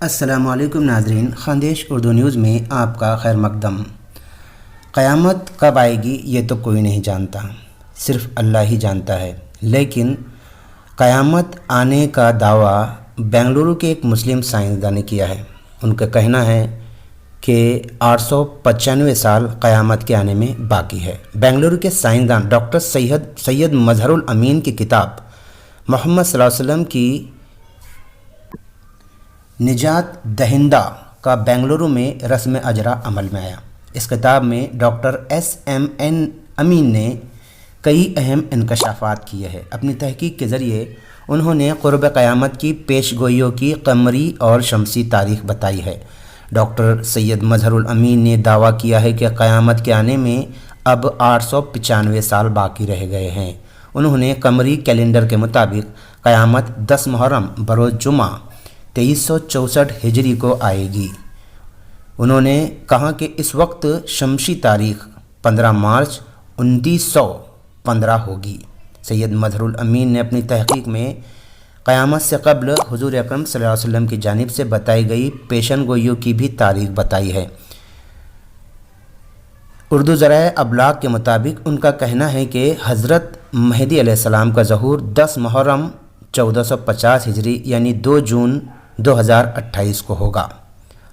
السلام علیکم ناظرین، خاندیش اردو نیوز میں آپ کا خیر مقدم۔ قیامت کب آئے گی یہ تو کوئی نہیں جانتا، صرف اللہ ہی جانتا ہے، لیکن قیامت آنے کا دعویٰ بنگلورو کے ایک مسلم سائنسدان نے کیا ہے۔ ان کا کہنا ہے کہ 895 سال قیامت کے آنے میں باقی ہے۔ بنگلورو کے سائنسدان ڈاکٹر سید مظہر الامین کی کتاب محمد صلی اللہ علیہ وسلم کی نجات دہندہ کا بنگلورو میں رسم اجرا عمل میں آیا۔ اس کتاب میں ڈاکٹر SMN امین نے کئی اہم انکشافات کیے ہیں۔ اپنی تحقیق کے ذریعے انہوں نے قرب قیامت کی پیش گوئیوں کی قمری اور شمسی تاریخ بتائی ہے۔ ڈاکٹر سید مظہر الامین نے دعویٰ کیا ہے کہ قیامت کے آنے میں اب 895 سال باقی رہ گئے ہیں۔ انہوں نے قمری کیلنڈر کے مطابق قیامت 10 محرم بروز جمعہ 2364 ہجری کو آئے گی۔ انہوں نے کہا کہ اس وقت شمسی تاریخ 15 مارچ 1915 ہوگی۔ سید مظہر الامین نے اپنی تحقیق میں قیامت سے قبل حضور اکرم صلی اللہ علیہ وسلم کی جانب سے بتائی گئی پیشن گوئیوں کی بھی تاریخ بتائی ہے۔ اردو ذرائع ابلاغ کے مطابق ان کا کہنا ہے کہ حضرت مہدی علیہ السلام کا ظہور 10 محرم 1450 ہجری یعنی 2 جون 2028 کو ہوگا۔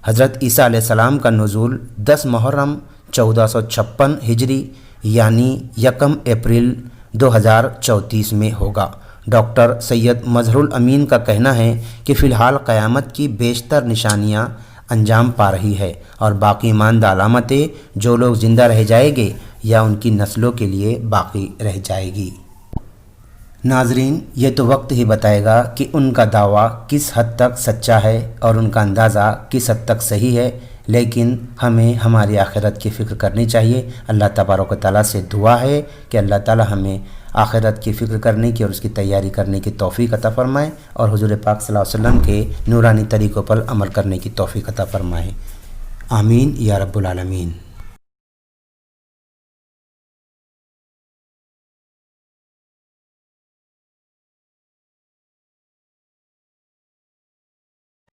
حضرت عیسیٰ علیہ السلام کا نزول 10 محرم 1456 ہجری یعنی 1 اپریل 2034 میں ہوگا۔ ڈاکٹر سید مظہر الامین کا کہنا ہے کہ فی الحال قیامت کی بیشتر نشانیاں انجام پا رہی ہے اور باقی ماندہ علامتیں جو لوگ زندہ رہ جائیں گے یا ان کی نسلوں کے لیے باقی رہ جائے گی۔ ناظرین، یہ تو وقت ہی بتائے گا کہ ان کا دعویٰ کس حد تک سچا ہے اور ان کا اندازہ کس حد تک صحیح ہے، لیکن ہمیں ہماری آخرت کی فکر کرنی چاہیے۔ اللہ تبارک و تعالیٰ سے دعا ہے کہ اللہ تعالیٰ ہمیں آخرت کی فکر کرنے کی اور اس کی تیاری کرنے کی توفیق عطا فرمائے اور حضور پاک صلی اللہ علیہ وسلم کے نورانی طریقوں پر عمل کرنے کی توفیق عطا فرمائے۔ آمین یا رب العالمین۔